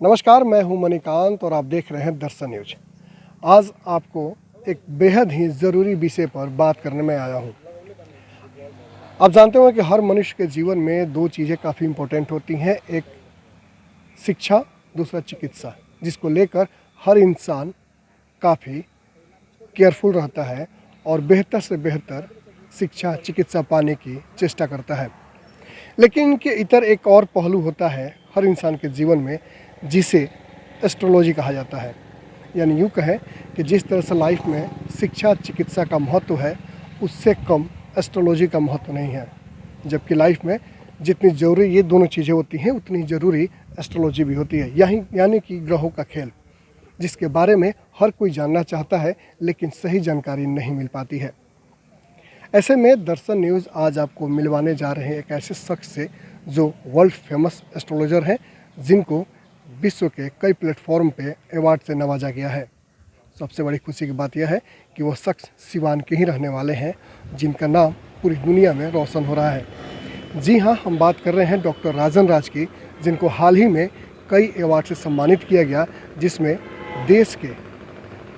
नमस्कार, मैं हूं मणिकांत और आप देख रहे हैं दर्शन न्यूज। आज आपको एक बेहद ही ज़रूरी विषय पर बात करने में आया हूं। आप जानते हो कि हर मनुष्य के जीवन में दो चीज़ें काफ़ी इम्पोर्टेंट होती हैं, एक शिक्षा, दूसरा चिकित्सा, जिसको लेकर हर इंसान काफ़ी केयरफुल रहता है और बेहतर से बेहतर शिक्षा चिकित्सा पाने की चेष्टा करता है। लेकिन इनके इतर एक और पहलू होता है हर इंसान के जीवन में, जिसे एस्ट्रोलॉजी कहा जाता है। यानी यूँ कहें कि जिस तरह से लाइफ में शिक्षा चिकित्सा का महत्व है, उससे कम एस्ट्रोलॉजी का महत्व नहीं है। जबकि लाइफ में जितनी ज़रूरी ये दोनों चीज़ें होती हैं, उतनी ज़रूरी एस्ट्रोलॉजी भी होती है। यानी कि ग्रहों का खेल, जिसके बारे में हर कोई जानना चाहता है लेकिन सही जानकारी नहीं मिल पाती है। ऐसे में दर्शन न्यूज़ आज आपको मिलवाने जा रहे हैं एक ऐसे शख्स से जो वर्ल्ड फेमस एस्ट्रोलॉजर हैं, जिनको विश्व के कई प्लेटफॉर्म पे अवार्ड से नवाजा गया है। सबसे बड़ी खुशी की बात यह है कि वो शख्स सिवान के ही रहने वाले हैं, जिनका नाम पूरी दुनिया में रोशन हो रहा है। जी हाँ, हम बात कर रहे हैं डॉक्टर राजन राज की, जिनको हाल ही में कई अवार्ड से सम्मानित किया गया, जिसमें देश के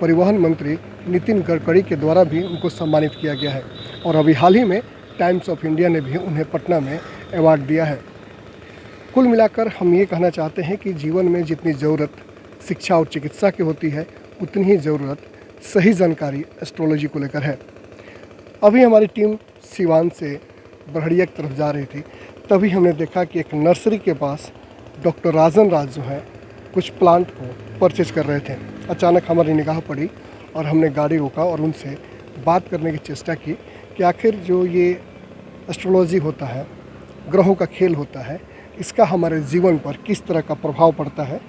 परिवहन मंत्री नितिन गडकरी के द्वारा भी उनको सम्मानित किया गया है। और अभी हाल ही में टाइम्स ऑफ इंडिया ने भी उन्हें पटना में अवार्ड दिया है। कुल मिलाकर हम ये कहना चाहते हैं कि जीवन में जितनी ज़रूरत शिक्षा और चिकित्सा की होती है, उतनी ही ज़रूरत सही जानकारी एस्ट्रोलॉजी को लेकर है। अभी हमारी टीम सिवान से बड़हड़िया की तरफ जा रही थी, तभी हमने देखा कि एक नर्सरी के पास डॉक्टर राजन राज जो है कुछ प्लांट को परचेज कर रहे थे। अचानक हमारी निगाह पड़ी और हमने गाड़ी रोका और उनसे बात करने की चेष्टा की कि आखिर जो ये एस्ट्रोलॉजी होता है, ग्रहों का खेल होता है, इसका हमारे जीवन पर किस तरह का प्रभाव पड़ता है।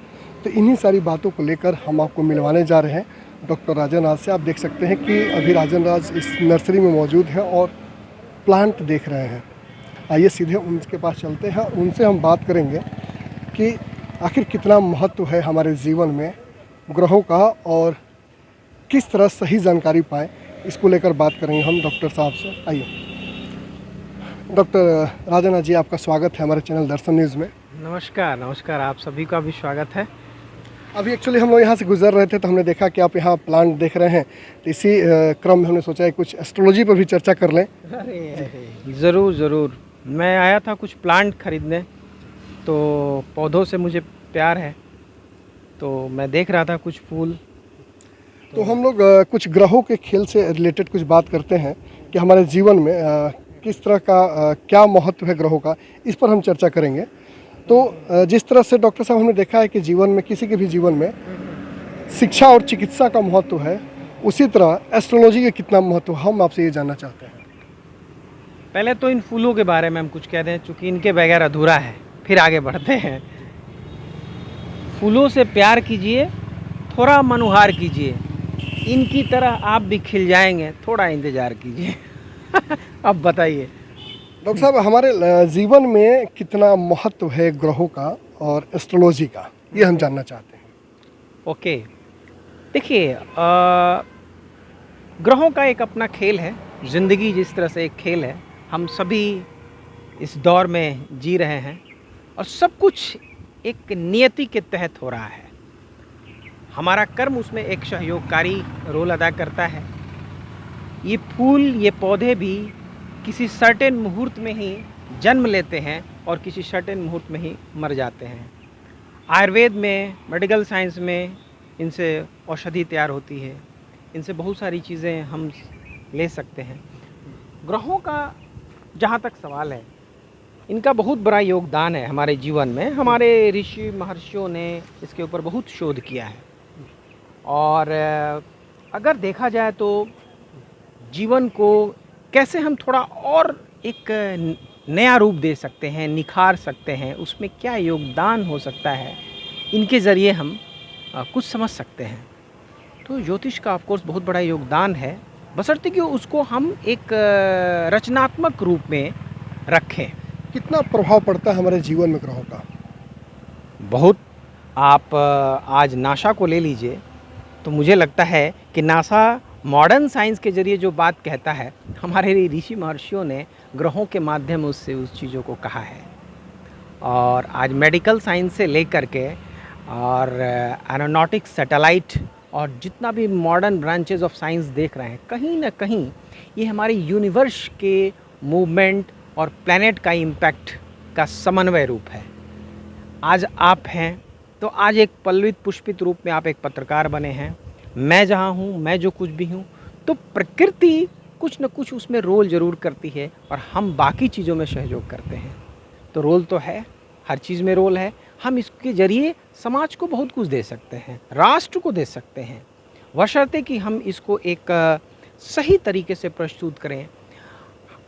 तो इन्हीं सारी बातों को लेकर हम आपको मिलवाने जा रहे हैं डॉक्टर राजन राज से। आप देख सकते हैं कि अभी राजन राज इस नर्सरी में मौजूद हैं और प्लांट देख रहे हैं। आइए सीधे उनके पास चलते हैं, उनसे हम बात करेंगे कि आखिर कितना महत्व है हमारे जीवन में ग्रहों का और किस तरह सही जानकारी पाएँ, इसको लेकर बात करेंगे हम डॉक्टर साहब से। आइए डॉक्टर राजन जी, आपका स्वागत है हमारे चैनल दर्शन न्यूज़ में। नमस्कार, आप सभी का भी स्वागत है। अभी एक्चुअली हम लोग यहाँ से गुजर रहे थे तो हमने देखा कि आप यहाँ प्लांट देख रहे हैं, तो इसी क्रम में हमने सोचा है कुछ एस्ट्रोलॉजी पर भी चर्चा कर लें। अरे ज़रूर, मैं आया था कुछ प्लांट खरीदने, तो पौधों से मुझे प्यार है, तो मैं देख रहा था कुछ फूल। तो हम लोग कुछ ग्रहों के खेल से रिलेटेड कुछ बात करते हैं कि हमारे जीवन में किस तरह का क्या महत्व है ग्रहों का, इस पर हम चर्चा करेंगे। तो जिस तरह से डॉक्टर साहब हमने देखा है कि जीवन में किसी के भी जीवन में शिक्षा और चिकित्सा का महत्व है, उसी तरह एस्ट्रोलॉजी का कितना महत्व, हम आपसे ये जानना चाहते हैं। पहले तो इन फूलों के बारे में हम कुछ कह दें, चूँकि इनके बगैर अधूरा है, फिर आगे बढ़ते हैं। फूलों से प्यार कीजिए, थोड़ा मनुहार कीजिए, इनकी तरह आप भी खिल जाएंगे, थोड़ा इंतज़ार कीजिए। अब बताइए डॉक्टर साहब, हमारे जीवन में कितना महत्व है ग्रहों का और एस्ट्रोलॉजी का, ये हम जानना चाहते हैं। ओके, देखिए, ग्रहों का एक अपना खेल है। ज़िंदगी जिस तरह से एक खेल है, हम सभी इस दौर में जी रहे हैं और सब कुछ एक नियति के तहत हो रहा है। हमारा कर्म उसमें एक सहयोगकारी रोल अदा करता है। ये फूल, ये पौधे भी किसी सर्टेन मुहूर्त में ही जन्म लेते हैं और किसी सर्टेन मुहूर्त में ही मर जाते हैं। आयुर्वेद में, मेडिकल साइंस में इनसे औषधि तैयार होती है, इनसे बहुत सारी चीज़ें हम ले सकते हैं। ग्रहों का जहाँ तक सवाल है, इनका बहुत बड़ा योगदान है हमारे जीवन में। हमारे ऋषि महर्षियों ने इसके ऊपर बहुत शोध किया है और अगर देखा जाए तो जीवन को कैसे हम थोड़ा और एक नया रूप दे सकते हैं, निखार सकते हैं, उसमें क्या योगदान हो सकता है, इनके ज़रिए हम कुछ समझ सकते हैं। तो ज्योतिष का ऑफ कोर्स बहुत बड़ा योगदान है, बशर्ते कि उसको हम एक रचनात्मक रूप में रखें। कितना प्रभाव पड़ता है हमारे जीवन में ग्रहों का? बहुत। आप आज नासा को ले लीजिए, तो मुझे लगता है कि नासा मॉडर्न साइंस के ज़रिए जो बात कहता है, हमारे ऋषि महर्षियों ने ग्रहों के माध्यम से उस चीज़ों को कहा है। और आज मेडिकल साइंस से लेकर के और एरोनॉटिक्स, सैटेलाइट और जितना भी मॉडर्न ब्रांचेस ऑफ साइंस देख रहे हैं, कहीं ना कहीं ये हमारे यूनिवर्स के मूवमेंट और प्लैनेट का इम्पैक्ट का समन्वय रूप है। आज आप हैं तो आज एक पल्लवित पुष्पित रूप में आप एक पत्रकार बने हैं। मैं जहाँ हूँ, मैं जो कुछ भी हूँ, तो प्रकृति कुछ न कुछ उसमें रोल ज़रूर करती है और हम बाकी चीज़ों में सहयोग करते हैं। तो रोल तो है, हर चीज़ में रोल है। हम इसके ज़रिए समाज को बहुत कुछ दे सकते हैं, राष्ट्र को दे सकते हैं, बशर्ते कि हम इसको एक सही तरीके से प्रस्तुत करें।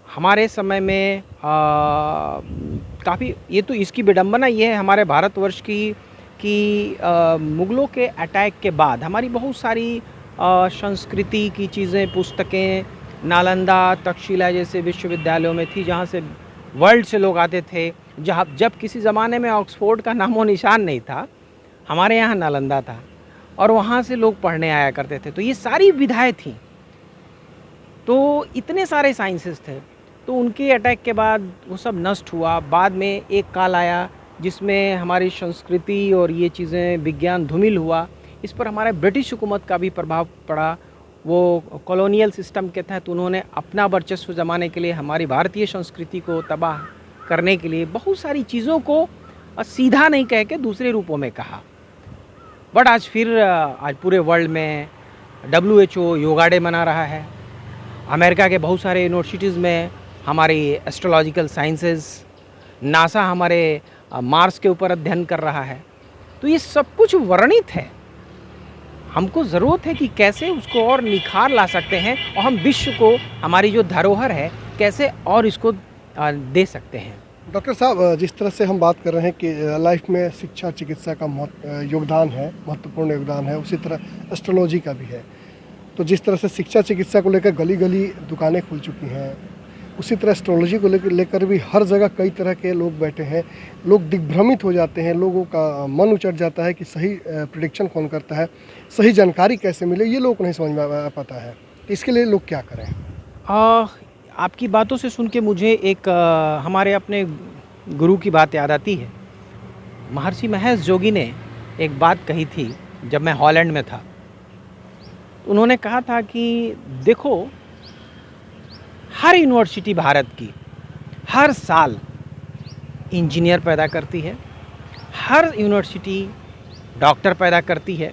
हमारे समय में काफ़ी, ये तो इसकी विडंबना ये है हमारे भारतवर्ष की कि मुग़लों के अटैक के बाद हमारी बहुत सारी संस्कृति की चीज़ें, पुस्तकें नालंदा, तक्षशिला जैसे विश्वविद्यालयों में थी, जहाँ से वर्ल्ड से लोग आते थे। जब किसी ज़माने में ऑक्सफोर्ड का नामो निशान नहीं था, हमारे यहाँ नालंदा था और वहाँ से लोग पढ़ने आया करते थे। तो ये सारी विधाएँ थीं, तो इतने सारे साइंसेस थे। तो उनके अटैक के बाद वो सब नष्ट हुआ। बाद में एक काल आया जिसमें हमारी संस्कृति और ये चीज़ें, विज्ञान धूमिल हुआ। इस पर हमारे ब्रिटिश हुकूमत का भी प्रभाव पड़ा। वो कॉलोनियल सिस्टम के तहत उन्होंने अपना वर्चस्व जमाने के लिए, हमारी भारतीय संस्कृति को तबाह करने के लिए बहुत सारी चीज़ों को सीधा नहीं कह के दूसरे रूपों में कहा। बट आज पूरे वर्ल्ड में WHO योगा डे मना रहा है। अमेरिका के बहुत सारे यूनिवर्सिटीज़ में हमारी एस्ट्रोलॉजिकल साइंसेस, नासा हमारे मार्स के ऊपर अध्ययन कर रहा है। तो ये सब कुछ वर्णित है। हमको ज़रूरत है कि कैसे उसको और निखार ला सकते हैं और हम विश्व को, हमारी जो धरोहर है, कैसे और इसको दे सकते हैं। डॉक्टर साहब, जिस तरह से हम बात कर रहे हैं कि लाइफ में शिक्षा चिकित्सा का योगदान है, महत्वपूर्ण योगदान है, उसी तरह एस्ट्रोलॉजी का भी है। तो जिस तरह से शिक्षा चिकित्सा को लेकर गली गली दुकानें खुल चुकी हैं, उसी तरह एस्ट्रोलॉजी को लेकर भी हर जगह कई तरह के लोग बैठे हैं। लोग दिग्भ्रमित हो जाते हैं, लोगों का मन उचट जाता है कि सही प्रेडिक्शन कौन करता है, सही जानकारी कैसे मिले, ये लोगों को नहीं समझ में आ पाता है। तो इसके लिए लोग क्या करें? आपकी बातों से सुन के मुझे एक हमारे अपने गुरु की बात याद आती है। महर्षि महेश जोगी ने एक बात कही थी जब मैं हॉलैंड में था। उन्होंने कहा था कि देखो, हर यूनिवर्सिटी भारत की हर साल इंजीनियर पैदा करती है, हर यूनिवर्सिटी डॉक्टर पैदा करती है,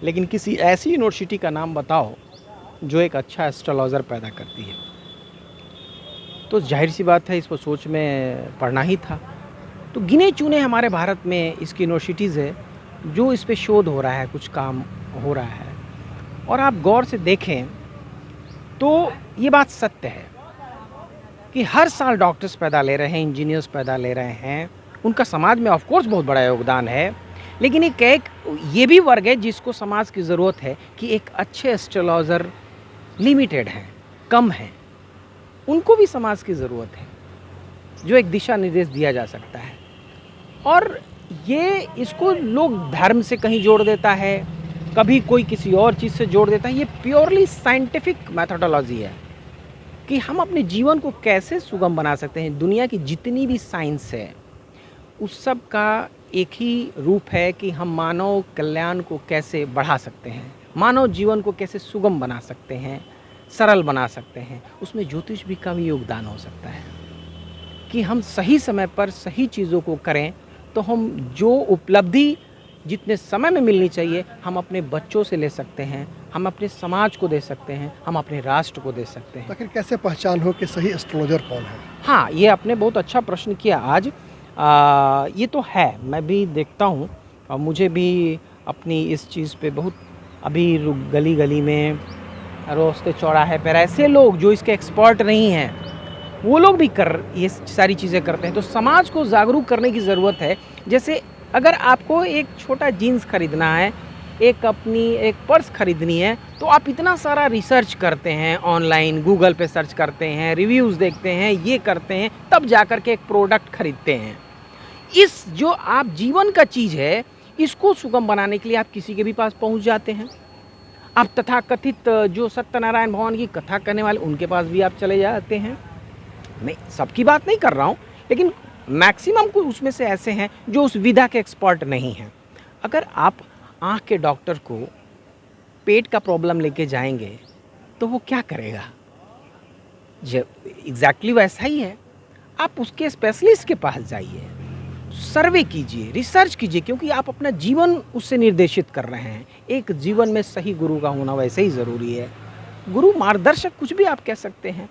लेकिन किसी ऐसी यूनिवर्सिटी का नाम बताओ जो एक अच्छा एस्ट्रोलॉजर पैदा करती है। तो जाहिर सी बात है, इसको सोच में पढ़ना ही था। तो गिने चुने हमारे भारत में इसकी यूनिवर्सिटीज़ है जो इस पे शोध हो रहा है, कुछ काम हो रहा है। और आप गौर से देखें तो ये बात सत्य है कि हर साल डॉक्टर्स पैदा ले रहे हैं, इंजीनियर्स पैदा ले रहे हैं। उनका समाज में ऑफ कोर्स बहुत बड़ा योगदान है, लेकिन एक ये भी वर्ग है जिसको समाज की ज़रूरत है कि एक अच्छे एस्ट्रोलॉजर लिमिटेड हैं, कम हैं, उनको भी समाज की ज़रूरत है, जो एक दिशा निर्देश दिया जा सकता है। और ये इसको लोग धर्म से कहीं जोड़ देता है, कभी कोई किसी और चीज़ से जोड़ देता है। ये प्योरली साइंटिफिक मेथोडोलॉजी है कि हम अपने जीवन को कैसे सुगम बना सकते हैं। दुनिया की जितनी भी साइंस है उस सब का एक ही रूप है कि हम मानव कल्याण को कैसे बढ़ा सकते हैं, मानव जीवन को कैसे सुगम बना सकते हैं, सरल बना सकते हैं। उसमें ज्योतिष भी का भी योगदान हो सकता है कि हम सही समय पर सही चीज़ों को करें तो हम जो उपलब्धि जितने समय में मिलनी चाहिए हम अपने बच्चों से ले सकते हैं, हम अपने समाज को दे सकते हैं, हम अपने राष्ट्र को दे सकते हैं। आखिर कैसे पहचान हो कि सही एस्ट्रोलॉजर कौन है? हाँ, ये आपने बहुत अच्छा प्रश्न किया आज। ये तो है, मैं भी देखता हूँ और मुझे भी अपनी इस चीज़ पे बहुत, अभी गली गली में, रास्ते चौराहे पर ऐसे लोग जो इसके एक्सपर्ट नहीं हैं, वो लोग भी ये सारी चीज़ें करते हैं। तो समाज को जागरूक करने की ज़रूरत है। जैसे अगर आपको एक छोटा जीन्स खरीदना है, एक पर्स खरीदनी है, तो आप इतना सारा रिसर्च करते हैं, ऑनलाइन गूगल पे सर्च करते हैं, रिव्यूज़ देखते हैं, ये करते हैं, तब जाकर के एक प्रोडक्ट खरीदते हैं। इस जो आप जीवन का चीज़ है, इसको सुगम बनाने के लिए आप किसी के भी पास पहुंच जाते हैं। आप तथाकथित जो सत्यनारायण भगवान की कथा करने वाले, उनके पास भी आप चले जाते हैं। मैं सबकी बात नहीं कर रहा हूँ, लेकिन मैक्सिमम को उसमें से ऐसे हैं जो उस विधा के एक्सपर्ट नहीं हैं। अगर आप आँख के डॉक्टर को पेट का प्रॉब्लम लेके जाएंगे तो वो क्या करेगा? एग्जैक्टली वैसा ही है, आप उसके स्पेशलिस्ट के पास जाइए, सर्वे कीजिए, रिसर्च कीजिए, क्योंकि आप अपना जीवन उससे निर्देशित कर रहे हैं। एक जीवन में सही गुरु का होना वैसे ही ज़रूरी है। गुरु मार्गदर्शक कुछ भी आप कह सकते हैं,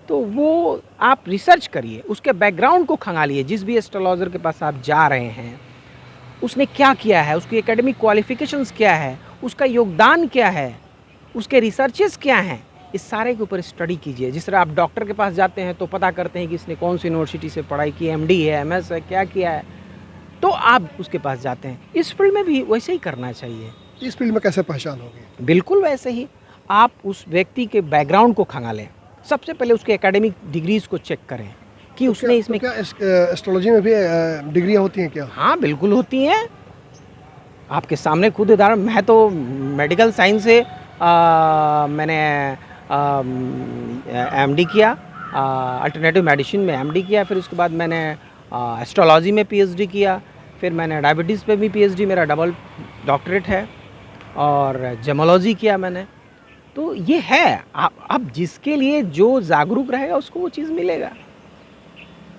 तो वो आप रिसर्च करिए, उसके बैकग्राउंड को खंगालिए। जिस भी एस्ट्रोलॉजर के पास आप जा रहे हैं, उसने क्या किया है, उसकी एकेडमिक क्वालिफिकेशंस क्या है, उसका योगदान क्या है, उसके रिसर्चेस क्या हैं, इस सारे के ऊपर स्टडी कीजिए। जिस तरह आप डॉक्टर के पास जाते हैं तो पता करते हैं कि इसने कौन सी यूनिवर्सिटी से पढ़ाई की, एमडी है, एमएस है, क्या किया है, तो आप उसके पास जाते हैं। इस फील्ड में भी वैसे ही करना चाहिए। इस फील्ड में कैसे पहचान होगी? बिल्कुल वैसे ही, आप उस व्यक्ति के बैकग्राउंड को खंगालें। सबसे पहले उसके एकेडमिक डिग्रीज को चेक करें कि उसने इसमें क्या एस्ट्रोलॉजी में भी डिग्रियाँ होती हैं क्या? हाँ बिल्कुल होती हैं। आपके सामने खुद उदाहरण, मैं तो मेडिकल साइंस से मैंने एमडी किया, अल्टरनेटिव मेडिसिन में एमडी किया, फिर उसके बाद मैंने एस्ट्रोलॉजी में पीएचडी किया, फिर मैंने डायबिटीज़ पे भी पीएचडी, मेरा डबल डॉक्टरेट है, और जेमोलॉजी किया मैंने। तो ये है, अब जिसके लिए जो जागरूक रहेगा उसको वो चीज़ मिलेगा।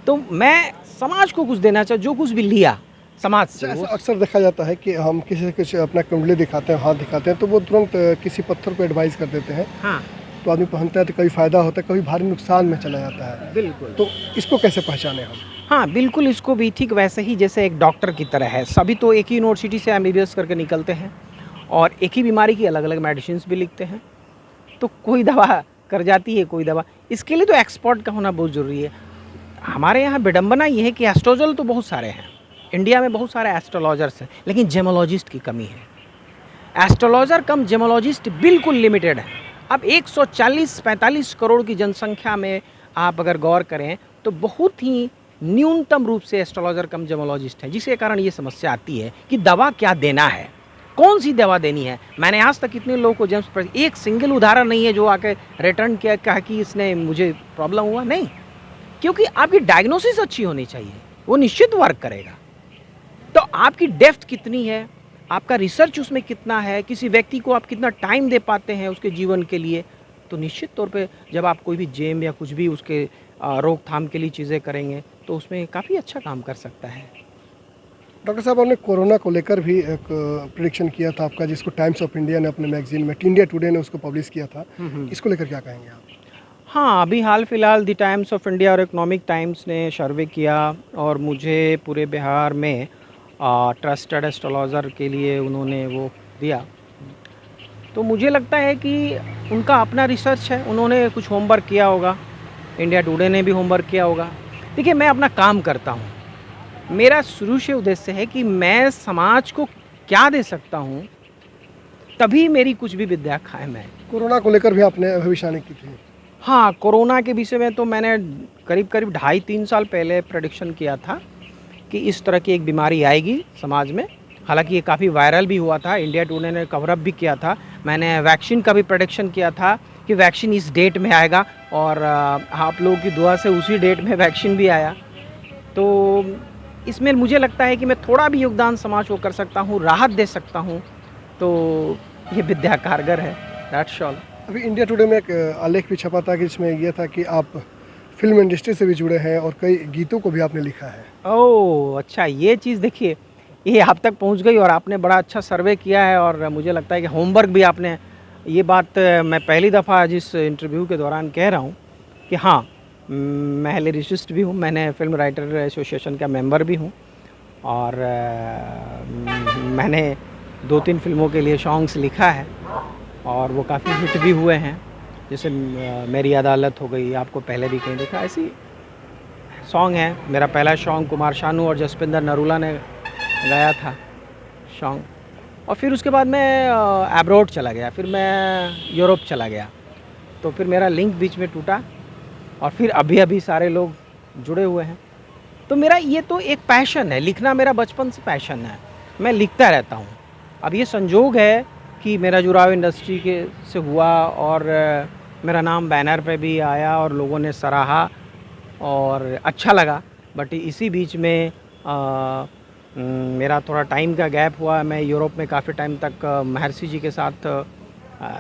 तो मैं समाज को कुछ देना चाहूँ, जो कुछ भी लिया समाज से। ऐसा अक्सर देखा जाता है कि हम किसी से कुछ अपना कुंडली दिखाते हैं, हाथ दिखाते हैं, तो वो तुरंत किसी पत्थर को एडवाइस कर देते हैं। हाँ तो आदमी पहनता है तो कभी फ़ायदा होता है, कभी भारी नुकसान में चला जाता है। बिल्कुल। तो इसको कैसे पहचाने हम? हाँ बिल्कुल, इसको भी ठीक वैसे ही जैसे एक डॉक्टर की तरह है। सभी तो एक ही यूनिवर्सिटी से एमबीबीएस करके निकलते हैं और एक ही बीमारी की अलग अलग मेडिसिन भी लिखते हैं। तो कोई दवा कर जाती है, कोई दवा, इसके लिए तो एक्सपर्ट का होना बहुत ज़रूरी है। हमारे यहाँ विडंबना ये है कि एस्ट्रोलॉजर तो बहुत सारे हैं, इंडिया में बहुत सारे एस्ट्रोलॉजर्स हैं, लेकिन जेमोलॉजिस्ट की कमी है। एस्ट्रोलॉजर कम जेमोलॉजिस्ट बिल्कुल लिमिटेड है। अब 140-45 करोड़ की जनसंख्या में आप अगर गौर करें तो बहुत ही न्यूनतम रूप से एस्ट्रोलॉजर कम जेमोलॉजिस्ट हैं, जिसके कारण ये समस्या आती है कि दवा क्या देना है, कौन सी दवा देनी है। मैंने आज तक कितने लोगों को जेम्स, एक सिंगल उदाहरण नहीं है जो आके रिटर्न किया, कहा कि इसने मुझे प्रॉब्लम हुआ, नहीं, क्योंकि आपकी डायग्नोसिस अच्छी होनी चाहिए, वो निश्चित वर्क करेगा। तो आपकी डेप्थ कितनी है, आपका रिसर्च उसमें कितना है, किसी व्यक्ति को आप कितना टाइम दे पाते हैं उसके जीवन के लिए, तो निश्चित तौर पे जब आप कोई भी जेम या कुछ भी उसके रोकथाम के लिए चीज़ें करेंगे तो उसमें काफ़ी अच्छा काम कर सकता है। डॉक्टर साहब, आपने कोरोना को लेकर भी एक प्रेडिक्शन किया था आपका, जिसको टाइम्स ऑफ इंडिया ने अपने मैगजीन में, इंडिया टुडे ने उसको पब्लिश किया था। इसको लेकर क्या कहेंगे आप? हाँ, अभी हाल फिलहाल द टाइम्स ऑफ इंडिया और इकोनॉमिक टाइम्स ने सर्वे किया और मुझे पूरे बिहार में ट्रस्टेड एस्ट्रोलॉजर के लिए उन्होंने वो दिया। तो मुझे लगता है कि उनका अपना रिसर्च है, उन्होंने कुछ होमवर्क किया होगा, इंडिया टुडे ने भी होमवर्क किया होगा। देखिए, मैं अपना काम करता हूँ, मेरा शुरू से उद्देश्य है कि मैं समाज को क्या दे सकता हूँ, तभी मेरी कुछ भी विद्या कायम है। कोरोना को लेकर भी आपने भविष्यवाणी की थी? हाँ, कोरोना के विषय में तो मैंने करीब 2.5-3 साल पहले प्रेडिक्शन किया था कि इस तरह की एक बीमारी आएगी समाज में। हालांकि ये काफ़ी वायरल भी हुआ था, इंडिया टुडे ने कवरअप भी किया था। मैंने वैक्सीन का भी प्रेडिक्शन किया था कि वैक्सीन इस डेट में आएगा, और आप लोगों की दुआ से उसी डेट में वैक्सीन भी आया। तो इसमें मुझे लगता है कि मैं थोड़ा भी योगदान समाज को कर सकता हूँ, राहत दे सकता हूँ, तो ये विद्या कारगर है। That's all. अभी इंडिया टुडे में एक आलेख भी छपा था कि इसमें यह था कि आप फिल्म इंडस्ट्री से भी जुड़े हैं और कई गीतों को भी आपने लिखा है। ओह अच्छा, ये चीज़ देखिए, ये आप तक पहुंच गई और आपने बड़ा अच्छा सर्वे किया है, और मुझे लगता है कि होमवर्क भी आपने, ये बात मैं पहली दफ़ा जिस इंटरव्यू के दौरान कह रहा हूँ कि हाँ, मैं लिरिसिस्ट भी हूँ, मैंने फिल्म राइटर एसोसिएशन का मेंबर भी हूँ, और मैंने 2-3 फिल्मों के लिए सॉन्ग्स लिखा है और वो काफ़ी हिट भी हुए हैं। जैसे मेरी अदालत हो गई, आपको पहले भी कहीं देखा, ऐसी सॉन्ग है। मेरा पहला सॉन्ग कुमार शानू और जसपिंदर नरूला ने गाया था सॉन्ग, और फिर उसके बाद मैं एब्रॉड चला गया, फिर मैं यूरोप चला गया, तो फिर मेरा लिंक बीच में टूटा, और फिर अभी सारे लोग जुड़े हुए हैं। तो मेरा ये तो एक पैशन है, लिखना मेरा बचपन से पैशन है, मैं लिखता रहता हूँ। अब ये संजोग है कि मेरा जुड़ाव इंडस्ट्री के से हुआ और मेरा नाम बैनर पे भी आया और लोगों ने सराहा और अच्छा लगा। बट इसी बीच में मेरा थोड़ा टाइम का गैप हुआ, मैं यूरोप में काफ़ी टाइम तक महर्षि जी के साथ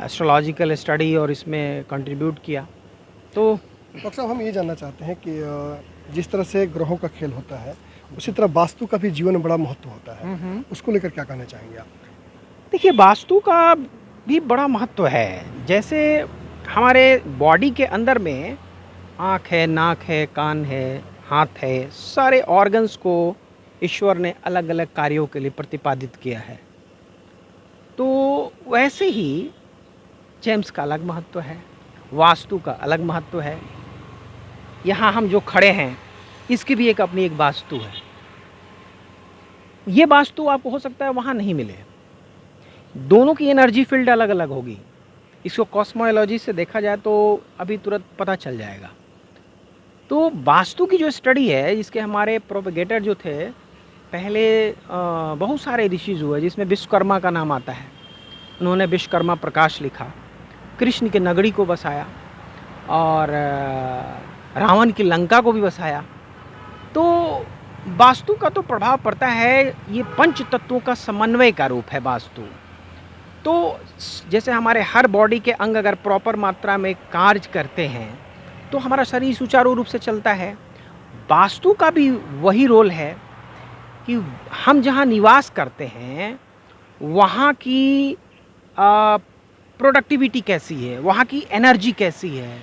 एस्ट्रोलॉजिकल स्टडी और इसमें कंट्रीब्यूट किया। तो डॉक्टर साहब, हम ये जानना चाहते हैं कि जिस तरह से ग्रहों का खेल होता है, उसी तरह वास्तु का भी जीवन में बड़ा महत्व होता है। उसको लेकर क्या कहना चाहेंगे आप? देखिए, वास्तु का भी बड़ा महत्व है। जैसे हमारे बॉडी के अंदर में आँख है, नाक है, कान है, हाथ है, सारे ऑर्गन्स को ईश्वर ने अलग अलग कार्यों के लिए प्रतिपादित किया है। तो वैसे ही जेम्स का अलग महत्व है, वास्तु का अलग महत्व है। यहाँ हम जो खड़े हैं, इसकी भी अपनी एक वास्तु है। ये वास्तु आपको हो सकता है वहाँ नहीं मिले, दोनों की एनर्जी फील्ड अलग अलग होगी। इसको कॉस्मोलॉजी से देखा जाए तो अभी तुरंत पता चल जाएगा। तो वास्तु की जो स्टडी है, जिसके हमारे प्रोपेगेटर जो थे, पहले बहुत सारे ऋषिज हुए, जिसमें विश्वकर्मा का नाम आता है। उन्होंने विश्वकर्मा प्रकाश लिखा, कृष्ण की नगरी को बसाया और रावण की लंका को भी बसाया। तो वास्तु का तो प्रभाव पड़ता है, ये पंच तत्वों का समन्वय का रूप है वास्तु। तो जैसे हमारे हर बॉडी के अंग अगर प्रॉपर मात्रा में कार्य करते हैं तो हमारा शरीर सुचारू रूप से चलता है। वास्तु का भी वही रोल है कि हम जहाँ निवास करते हैं वहाँ की प्रोडक्टिविटी कैसी है, वहाँ की एनर्जी कैसी है,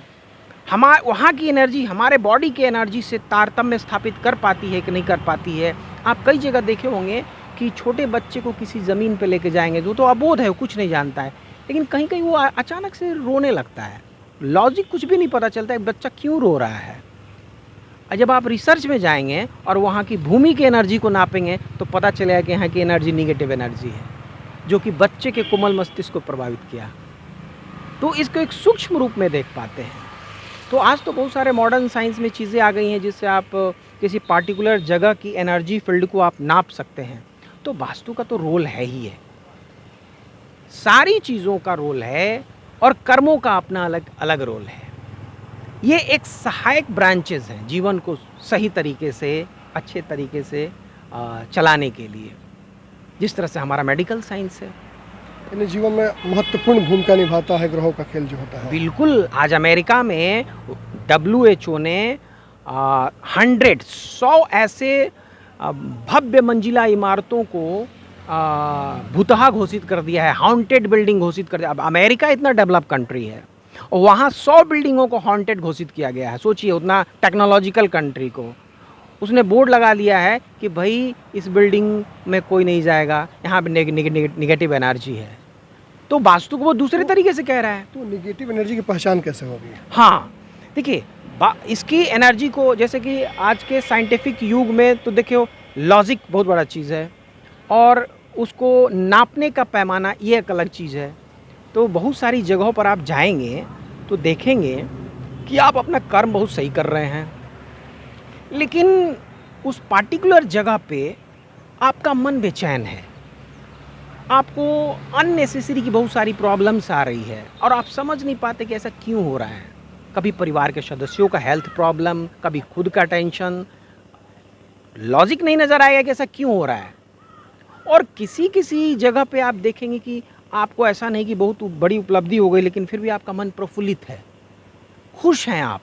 वहाँ की एनर्जी हमारे बॉडी के एनर्जी से तारतम्य स्थापित कर पाती है कि नहीं कर पाती है। आप कई जगह देखे होंगे कि छोटे बच्चे को किसी ज़मीन पे लेके जाएंगे, तो अबोध है, वो कुछ नहीं जानता है, लेकिन कहीं कहीं वो अचानक से रोने लगता है। लॉजिक कुछ भी नहीं पता चलता है बच्चा क्यों रो रहा है। जब आप रिसर्च में जाएंगे और वहाँ की भूमि की एनर्जी को नापेंगे तो पता चलेगा कि यहाँ की एनर्जी निगेटिव एनर्जी है, जो कि बच्चे के कोमल मस्तिष्क को प्रभावित किया। तो इसको एक सूक्ष्म रूप में देख पाते हैं। तो आज तो बहुत सारे मॉडर्न साइंस में चीज़ें आ गई हैं जिससे आप किसी पार्टिकुलर जगह की एनर्जी फील्ड को आप नाप सकते हैं। तो वास्तु का तो रोल है ही है, सारी चीज़ों का रोल है और कर्मों का अपना अलग अलग रोल है। ये एक सहायक ब्रांचेस हैं जीवन को सही तरीके से, अच्छे तरीके से चलाने के लिए, जिस तरह से हमारा मेडिकल साइंस है। यानी जीवन में महत्वपूर्ण भूमिका निभाता है ग्रहों का खेल जो होता है। बिल्कुल। आज अमेरिका में WHO ने 100 ऐसे भव्य मंजिला इमारतों को भूतहा घोषित कर दिया है, हॉन्टेड बिल्डिंग घोषित कर दिया। अब अमेरिका इतना डेवलप कंट्री है और वहाँ 100 बिल्डिंगों को हॉन्टेड घोषित किया गया है। सोचिए, उतना टेक्नोलॉजिकल कंट्री को उसने बोर्ड लगा दिया है कि भाई इस बिल्डिंग में कोई नहीं जाएगा, यहाँ पे निगेटिव एनर्जी है। तो वास्तु को वो दूसरे तरीके से कह रहा है। तो निगेटिव एनर्जी की पहचान कैसे होगी? हाँ, देखिए, इसकी एनर्जी को, जैसे कि आज के साइंटिफिक युग में तो देखिए लॉजिक बहुत बड़ा चीज़ है और उसको नापने का पैमाना ये एक अलग चीज़ है। तो बहुत सारी जगहों पर आप जाएंगे तो देखेंगे कि आप अपना कर्म बहुत सही कर रहे हैं, लेकिन उस पार्टिकुलर जगह पे आपका मन बेचैन है, आपको अननेसेसरी की बहुत सारी प्रॉब्लम्स आ रही है और आप समझ नहीं पाते कि ऐसा क्यों हो रहा है। कभी परिवार के सदस्यों का हेल्थ प्रॉब्लम, कभी खुद का टेंशन, लॉजिक नहीं नज़र आएगा कि ऐसा क्यों हो रहा है। और किसी किसी जगह पे आप देखेंगे कि आपको ऐसा नहीं कि बहुत बड़ी उपलब्धि हो गई, लेकिन फिर भी आपका मन प्रफुल्लित है, खुश हैं आप,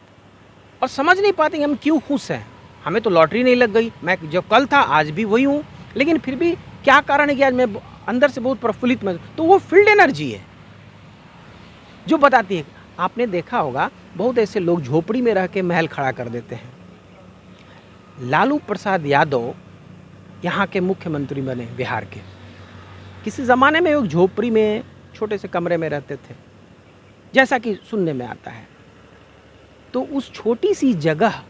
और समझ नहीं पाते कि हम क्यों खुश हैं। हमें तो लॉटरी नहीं लग गई, मैं जो कल था आज भी वही हूँ, लेकिन फिर भी क्या कारण है कि आज मैं अंदर से बहुत प्रफुल्लित महसूस। तो वो फील्ड एनर्जी है जो बताती है। आपने देखा होगा बहुत ऐसे लोग झोपड़ी में रह के महल खड़ा कर देते हैं। लालू प्रसाद यादव यहाँ के मुख्यमंत्री बने बिहार के। किसी ज़माने में वो झोपड़ी में छोटे से कमरे में रहते थे, जैसा कि सुनने में आता है। तो उस छोटी सी जगह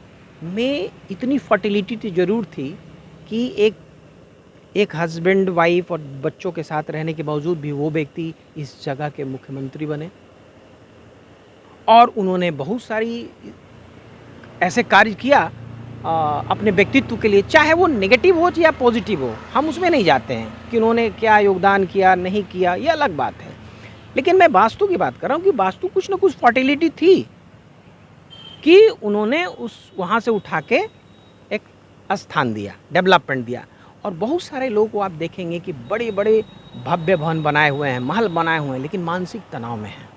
में इतनी फर्टिलिटी तो ज़रूर थी कि एक हस्बैंड, वाइफ और बच्चों के साथ रहने के बावजूद भी वो व्यक्ति इस जगह के मुख्यमंत्री बने और उन्होंने बहुत सारी ऐसे कार्य किया अपने व्यक्तित्व के लिए, चाहे वो नेगेटिव हो या पॉजिटिव हो, हम उसमें नहीं जाते हैं कि उन्होंने क्या योगदान किया नहीं किया, ये अलग बात है। लेकिन मैं वास्तु की बात कर रहा हूँ कि वास्तु कुछ ना कुछ फर्टिलिटी थी कि उन्होंने वहाँ से उठा के एक स्थान दिया, डेवलपमेंट दिया। और बहुत सारे लोगों को आप देखेंगे कि बड़े बड़े भव्य भवन बनाए हुए हैं, महल बनाए हुए हैं, लेकिन मानसिक तनाव में हैं।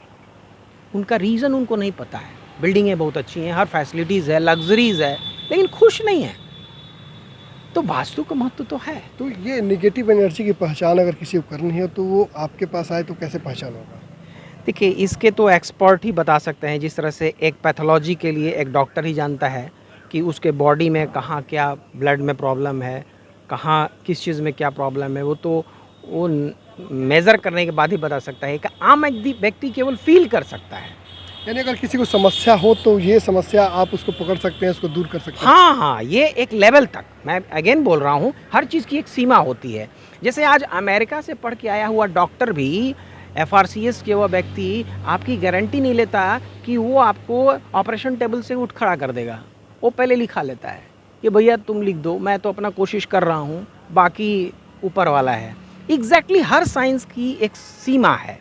उनका रीज़न उनको नहीं पता है। बिल्डिंगें बहुत अच्छी हैं, हर फैसिलिटीज़ है, लग्जरीज़ है, लेकिन खुश नहीं है। तो वास्तु का महत्व तो है। तो ये निगेटिव एनर्जी की पहचान अगर किसी को करनी है तो वो आपके पास आए तो कैसे पहचान होगा? देखिए, इसके तो एक्सपर्ट ही बता सकते हैं। जिस तरह से एक पैथोलॉजी के लिए एक डॉक्टर ही जानता है कि उसके बॉडी में कहाँ क्या ब्लड में प्रॉब्लम है, कहाँ किस चीज़ में क्या प्रॉब्लम है, वो मेज़र करने के बाद ही बता सकता है। एक आम व्यक्ति केवल फील कर सकता है। यानी अगर किसी को समस्या हो तो ये समस्या आप उसको पकड़ सकते हैं, उसको दूर कर सकते हैं। हाँ हाँ, ये एक लेवल तक, मैं अगेन बोल रहा हूँ, हर चीज़ की एक सीमा होती है। जैसे आज अमेरिका से पढ़ के आया हुआ डॉक्टर भी, FRCS के हुआ व्यक्ति आपकी गारंटी नहीं लेता कि वो आपको ऑपरेशन टेबल से उठ खड़ा कर देगा। वो पहले लिखा लेता है कि भैया तुम लिख दो, मैं तो अपना कोशिश कर रहा हूँ, बाकी ऊपर वाला है। एग्जैक्टली हर साइंस की एक सीमा है,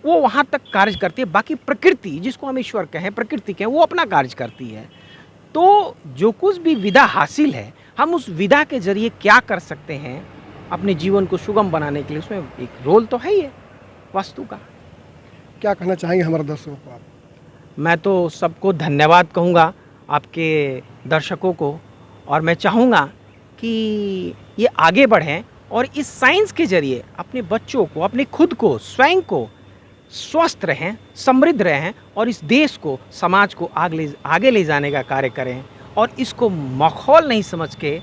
वो वहाँ तक कार्य करती है। बाकी प्रकृति, जिसको हम ईश्वर कहें, प्रकृति कहें, वो अपना कार्य करती है। तो जो कुछ भी विधा हासिल है, हम उस विधा के जरिए क्या कर सकते हैं अपने जीवन को सुगम बनाने के लिए, उसमें एक रोल तो है ही है वास्तु का। क्या कहना चाहेंगे हमारे दर्शकों को आप? मैं तो सबको धन्यवाद कहूँगा, आपके दर्शकों को, और मैं चाहूँगा कि ये आगे बढ़ें और इस साइंस के जरिए अपने बच्चों को, अपने खुद को, स्वयं को स्वस्थ रहें, समृद्ध रहें और इस देश को, समाज को आगे ले जाने का कार्य करें। और इसको माहौल नहीं समझ के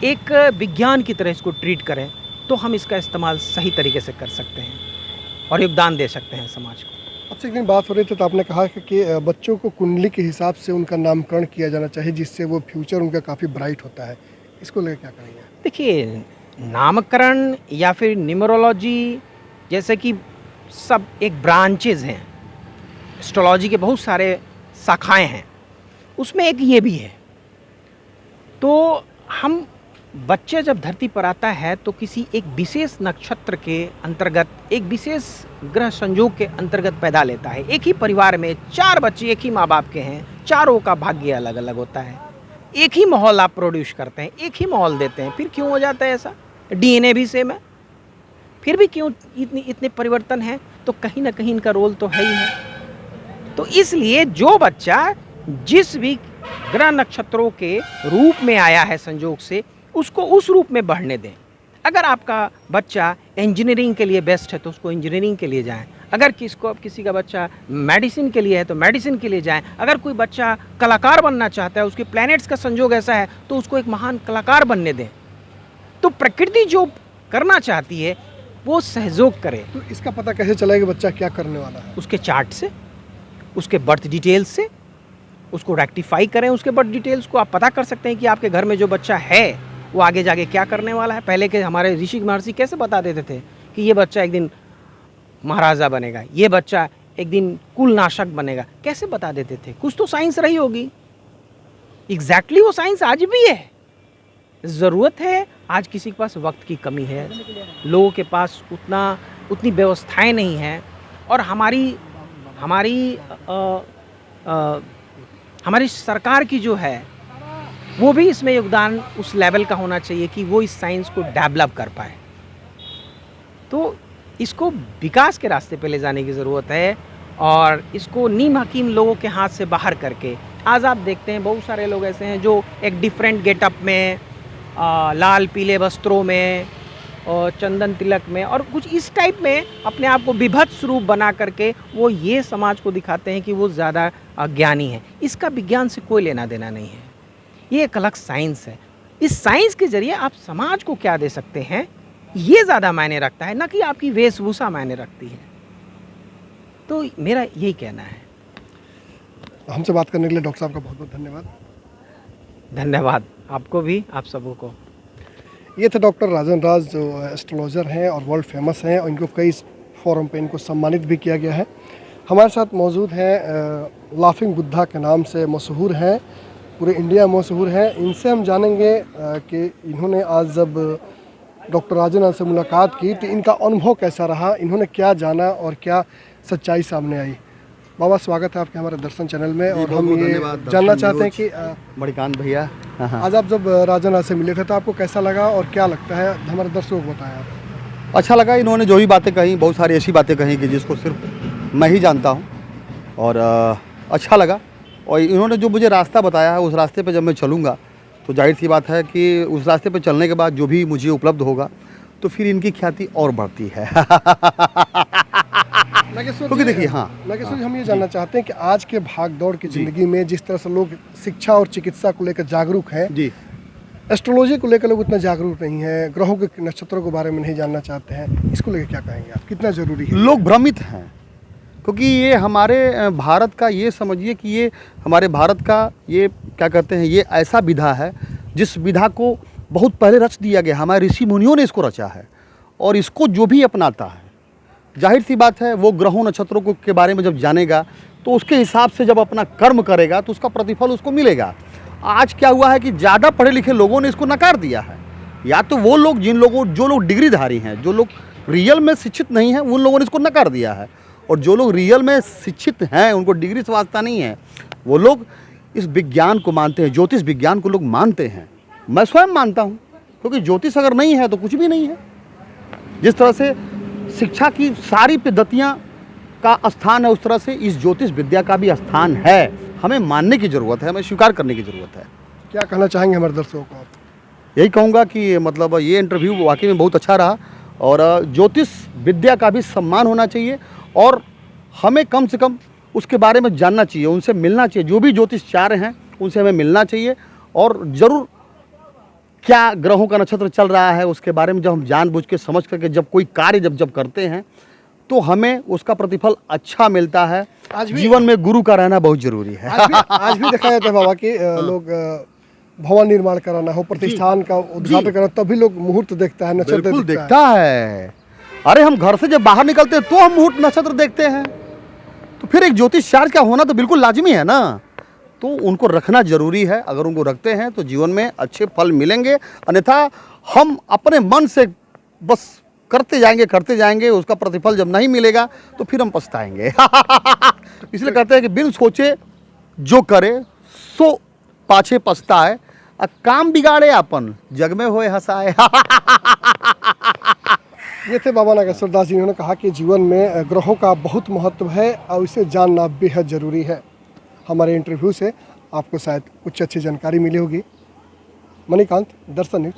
एक विज्ञान की तरह इसको ट्रीट करें, तो हम इसका इस्तेमाल सही तरीके से कर सकते हैं और योगदान दे सकते हैं समाज को। आपसे एक दिन बात हो रही थी तो आपने कहा कि बच्चों को कुंडली के हिसाब से उनका नामकरण किया जाना चाहिए, जिससे वो फ्यूचर उनका काफ़ी ब्राइट होता है। इसको लेकर क्या कहेंगे? देखिए, नामकरण या फिर न्यूमरोलॉजी जैसे कि सब एक ब्रांचेज हैं, एस्ट्रोलॉजी के बहुत सारे शाखाएं हैं, उसमें एक ये भी है। तो हम बच्चे जब धरती पर आता है तो किसी एक विशेष नक्षत्र के अंतर्गत, एक विशेष ग्रह संयोग के अंतर्गत पैदा लेता है। एक ही परिवार में 4 बच्चे एक ही माँ बाप के हैं, चारों का भाग्य अलग अलग होता है। एक ही माहौल आप प्रोड्यूस करते हैं, एक ही माहौल देते हैं, फिर क्यों हो जाता है ऐसा? DNA भी सेम है, फिर भी क्यों इतने परिवर्तन हैं? तो कहीं ना कहीं इनका रोल तो है ही है। तो इसलिए जो बच्चा जिस भी ग्रह नक्षत्रों के रूप में आया है संयोग से, उसको उस रूप में बढ़ने दें। अगर आपका बच्चा इंजीनियरिंग के लिए बेस्ट है तो उसको इंजीनियरिंग के लिए जाएं। अगर किसी का बच्चा मेडिसिन के लिए है तो मेडिसिन के लिए जाएं। अगर कोई बच्चा कलाकार बनना चाहता है, उसके प्लैनेट्स का संयोग ऐसा है, तो उसको एक महान कलाकार बनने दें। तो प्रकृति जो करना चाहती है वो सहयोग करे। तो इसका पता कैसे चलेगा कि बच्चा क्या करने वाला है? उसके चार्ट से, उसके बर्थ डिटेल्स से, उसको रेक्टिफाई करें। उसके बर्थ डिटेल्स को आप पता कर सकते हैं कि आपके घर में जो बच्चा है वो आगे जाके क्या करने वाला है। पहले के हमारे ऋषि महर्षि कैसे बता देते थे कि ये बच्चा एक दिन महाराजा बनेगा, ये बच्चा एक दिन कुलनाशक बनेगा, कैसे बता देते थे? कुछ तो साइंस रही होगी। एग्जैक्टली वो साइंस आज भी है। ज़रूरत है, आज किसी के पास वक्त की कमी है, लोगों के पास उतनी व्यवस्थाएं नहीं हैं, और हमारी सरकार की जो है वो भी इसमें योगदान उस लेवल का होना चाहिए कि वो इस साइंस को डेवलप कर पाए। तो इसको विकास के रास्ते पे ले जाने की ज़रूरत है, और इसको नीम हकीम लोगों के हाथ से बाहर करके, आज आप देखते हैं बहुत सारे लोग ऐसे हैं जो एक डिफरेंट गेटअप में, लाल पीले वस्त्रों में और चंदन तिलक में और कुछ इस टाइप में अपने आप को विभत्स रूप बना करके वो ये समाज को दिखाते हैं कि वो ज़्यादा ज्ञानी है। इसका विज्ञान से कोई लेना देना नहीं है, ये एक अलग साइंस है। इस साइंस के ज़रिए आप समाज को क्या दे सकते हैं, ये ज़्यादा मायने रखता है, ना कि आपकी वेशभूषा मायने रखती है। तो मेरा यही कहना है। हमसे बात करने के लिए डॉक्टर साहब का बहुत बहुत धन्यवाद। धन्यवाद आपको भी, आप सबों को। ये थे डॉक्टर राजन राज, जो एस्ट्रोलॉजर हैं और वर्ल्ड फेमस हैं, और इनको कई फोरम पे इनको सम्मानित भी किया गया है। हमारे साथ मौजूद हैं, लाफिंग बुद्धा के नाम से मशहूर हैं, पूरे इंडिया में मशहूर हैं। इनसे हम जानेंगे कि इन्होंने आज जब डॉक्टर राजन राज से मुलाकात की तो इनका अनुभव कैसा रहा, इन्होंने क्या जाना और क्या सच्चाई सामने आई। बाबा, स्वागत है आपके हमारे दर्शन चैनल में। और हम ये जानना चाहते हैं कि मणिकांत भैया, हाँ। आज आप जब राजन से मिले थे तो आपको कैसा लगा और क्या लगता है, हमारे दर्शकों को बताएं आप। अच्छा लगा, इन्होंने जो भी बातें कही, बहुत सारी ऐसी बातें कही कि जिसको सिर्फ मैं ही जानता हूँ, और अच्छा लगा। और इन्होंने जो मुझे रास्ता बताया है, उस रास्ते पे जब मैं चलूँगा तो जाहिर सी बात है कि उस रास्ते पे चलने के बाद जो भी मुझे उपलब्ध होगा तो फिर इनकी ख्याति और बढ़ती है। क्योंकि देखिए, नागेश्वर जी, हम ये जानना चाहते हैं कि आज के भाग दौड़ की ज़िंदगी में जिस तरह से लोग शिक्षा और चिकित्सा को लेकर जागरूक हैं जी, एस्ट्रोलॉजी को लेकर लोग उतना जागरूक नहीं है, ग्रहों के नक्षत्रों के बारे में नहीं जानना चाहते हैं, इसको लेकर क्या कहेंगे आप, कितना ज़रूरी है? लोग भ्रमित हैं, क्योंकि ये हमारे भारत का, ये समझिए कि ये हमारे भारत का, ये क्या कहते हैं, ये ऐसा विधा है जिस विधा को बहुत पहले रच दिया गया, हमारे ऋषि मुनियों ने इसको रचा है। और इसको जो भी अपनाता है, जाहिर सी बात है, वो ग्रहों नक्षत्रों को के बारे में जब जानेगा तो उसके हिसाब से जब अपना कर्म करेगा तो उसका प्रतिफल उसको मिलेगा। आज क्या हुआ है कि ज़्यादा पढ़े लिखे लोगों ने इसको नकार दिया है। या तो वो लोग जो लोग डिग्रीधारी हैं, जो लोग रियल में शिक्षित नहीं हैं, उन लोगों ने इसको नकार दिया है। और जो लोग रियल में शिक्षित हैं, उनको डिग्री से वास्ता नहीं है, वो लोग इस विज्ञान को मानते हैं, ज्योतिष विज्ञान को लोग मानते हैं। मैं स्वयं मानता हूँ, क्योंकि ज्योतिष अगर नहीं है तो कुछ भी नहीं है। जिस तरह से शिक्षा की सारी पद्धतियाँ का स्थान है, उस तरह से इस ज्योतिष विद्या का भी स्थान है। हमें मानने की ज़रूरत है, हमें स्वीकार करने की ज़रूरत है। क्या कहना चाहेंगे हमारे दर्शकों को आप? यही कहूँगा कि मतलब ये इंटरव्यू वाकई में बहुत अच्छा रहा, और ज्योतिष विद्या का भी सम्मान होना चाहिए, और हमें कम से कम उसके बारे में जानना चाहिए, उनसे मिलना चाहिए। जो भी ज्योतिषाचार्य हैं उनसे हमें मिलना चाहिए, और ज़रूर क्या ग्रहों का नक्षत्र चल रहा है उसके बारे में जब हम जानबूझ के समझ करके जब कोई कार्य जब करते हैं तो हमें उसका प्रतिफल अच्छा मिलता है। आज भी जीवन में गुरु का रहना बहुत जरूरी है। आज भी देखा जाता है बाबा कि लोग भवन निर्माण कराना हो, प्रतिष्ठान का उद्घाटन करना, तभी लोग मुहूर्त देखता है, नक्षत्र बिल्कुल देखता देखता है। अरे हम घर से जब बाहर निकलते हैं तो हम मुहूर्त नक्षत्र देखते हैं, तो फिर एक ज्योतिषाचार्य का होना तो बिल्कुल लाजमी है ना। तो उनको रखना जरूरी है। अगर उनको रखते हैं तो जीवन में अच्छे फल मिलेंगे, अन्यथा हम अपने मन से बस करते जाएंगे, उसका प्रतिफल जब नहीं मिलेगा तो फिर हम पछताएंगे। इसलिए कहते हैं कि बिन सोचे जो करे सो पाछे पछताए, काम बिगाड़े अपन जग में होए हंसाए। ये थे बाबा नागेश्वर दास जी। उन्होंने कहा कि जीवन में ग्रहों का बहुत महत्व है और इसे जानना बेहद ज़रूरी है। हमारे इंटरव्यू से आपको शायद कुछ अच्छी जानकारी मिली होगी। मणिकांत, दर्शन न्यूज।